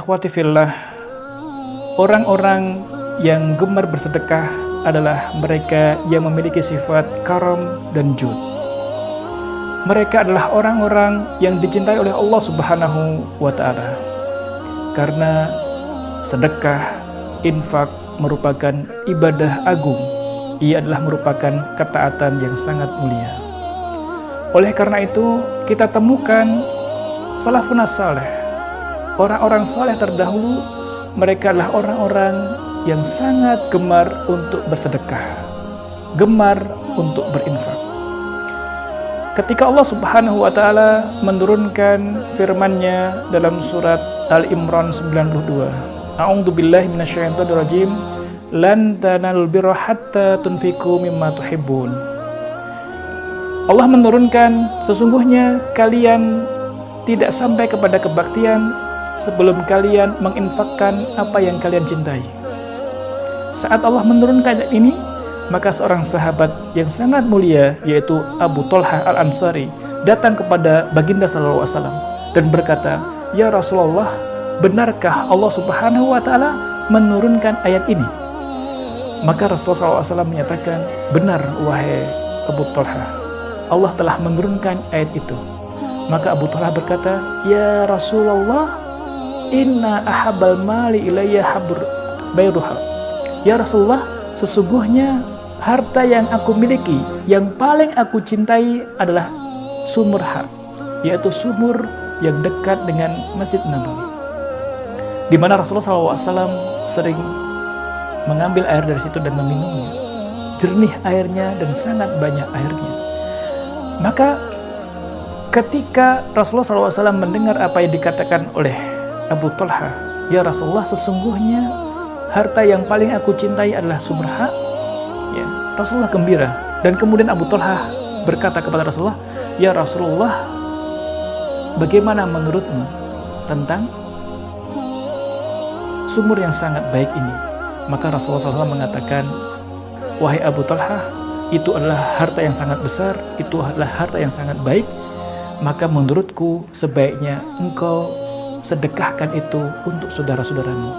Ikhwati fillah, orang-orang yang gemar bersedekah adalah mereka yang memiliki sifat karam dan jud. Mereka adalah orang-orang yang dicintai oleh Allah Subhanahu wa Ta'ala, karena sedekah, infak merupakan ibadah agung. Ia adalah merupakan ketaatan yang sangat mulia. Oleh karena itu, kita temukan salafun saleh, orang-orang saleh terdahulu, mereka adalah orang-orang yang sangat gemar untuk bersedekah, gemar untuk berinfak. Ketika Allah Subhanahu wa Ta'ala menurunkan firman-Nya dalam surat Al-Imran 92, A'udzu billahi minasyaitonir rajim, lan tanalul birra hatta tunfiqu mimma tuhibbun. Allah menurunkan, sesungguhnya kalian tidak sampai kepada kebaktian sebelum kalian menginfakkan apa yang kalian cintai. Saat Allah menurunkan ayat ini, maka seorang sahabat yang sangat mulia, yaitu Abu Thalhah Al-Ansari, datang kepada Baginda sallallahu alaihi wasallam dan berkata, "Ya Rasulullah, benarkah Allah Subhanahu wa Ta'ala menurunkan ayat ini?" Maka Rasulullah SAW menyatakan, "Benar wahai Abu Thalhah, Allah telah menurunkan ayat itu." Maka Abu Thalhah berkata, "Ya Rasulullah, inna ahabal mali ilayya habur bayruha." Ya Rasulullah, sesungguhnya harta yang aku miliki, yang paling aku cintai adalah sumur ha, yaitu sumur yang dekat dengan Masjid Nabawi, di mana Rasulullah SAW sering mengambil air dari situ dan meminumnya. Jernih airnya dan sangat banyak airnya. Maka ketika Rasulullah SAW mendengar apa yang dikatakan oleh Abu Thalhah, "Ya Rasulullah, sesungguhnya harta yang paling aku cintai adalah sumur ha," ya, Rasulullah gembira. Dan kemudian Abu Thalhah berkata kepada Rasulullah, "Ya Rasulullah, bagaimana menurutmu tentang sumur yang sangat baik ini?" Maka Rasulullah SAW mengatakan, "Wahai Abu Thalhah, itu adalah harta yang sangat besar, itu adalah harta yang sangat baik. Maka menurutku sebaiknya engkau sedekahkan itu untuk saudara-saudaramu."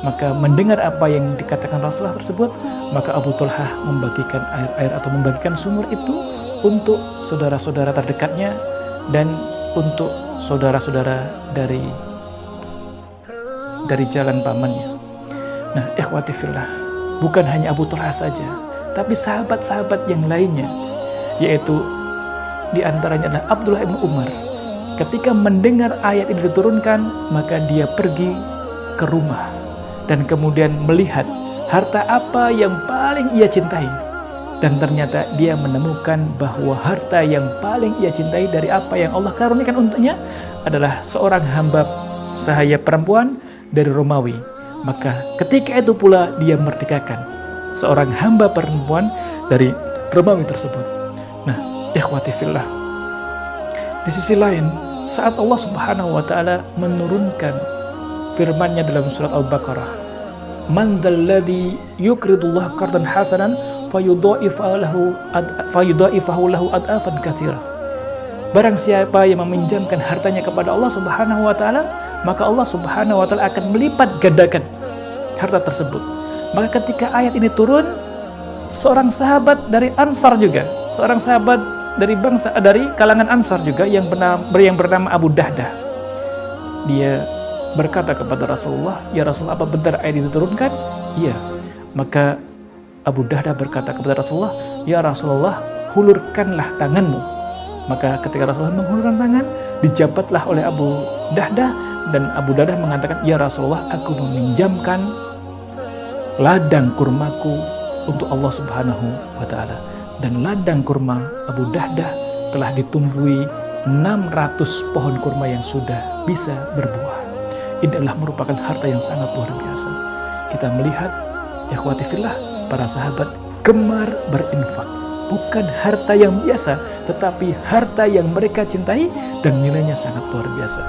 Maka mendengar apa yang dikatakan Rasulullah tersebut, maka Abu Thalhah membagikan air-air atau membagikan sumur itu untuk saudara-saudara terdekatnya dan untuk saudara-saudara dari jalan pamannya. Nah, ikhwati fillah, bukan hanya Abu Thalhah saja, tapi sahabat-sahabat yang lainnya, yaitu di antaranya adalah Abdullah bin Umar. Ketika mendengar ayat ini diturunkan, maka dia pergi ke rumah dan kemudian melihat harta apa yang paling ia cintai. Dan ternyata dia menemukan bahwa harta yang paling ia cintai dari apa yang Allah karuniakan untuknya adalah seorang hamba sahaya perempuan dari Romawi. Maka ketika itu pula dia merdekakan seorang hamba perempuan dari Romawi tersebut. Nah, ikhwati fillah, di sisi lain, saat Allah Subhanahu wa Ta'ala menurunkan firman-Nya dalam surat Al-Baqarah, "Man dzalladzi yuqridullaha qardan hasanan fayudha'ifahu lahu ad'afan katsira." Barang siapa yang meminjamkan hartanya kepada Allah Subhanahu wa Ta'ala, maka Allah Subhanahu wa Ta'ala akan melipat gandakan harta tersebut. Maka ketika ayat ini turun, seorang sahabat dari Ansar juga, seorang sahabat dari kalangan Ansar juga yang bernama Abu Dahdah, dia berkata kepada Rasulullah, "Ya Rasulullah, apa benar ayat itu diturunkan?" "Iya." Maka Abu Dahdah berkata kepada Rasulullah, "Ya Rasulullah, hulurkanlah tanganmu." Maka ketika Rasulullah menghulurkan tangan, dijabatlah oleh Abu Dahdah, dan Abu Dahdah mengatakan, "Ya Rasulullah, aku meminjamkan ladang kurmaku untuk Allah Subhanahu wa Ta'ala." Dan ladang kurma Abu Dahdah telah ditumbuhi 600 pohon kurma yang sudah bisa berbuah. Ini adalah merupakan harta yang sangat luar biasa. Kita melihat, ikhwati fillah, para sahabat gemar berinfak. Bukan harta yang biasa, tetapi harta yang mereka cintai dan nilainya sangat luar biasa.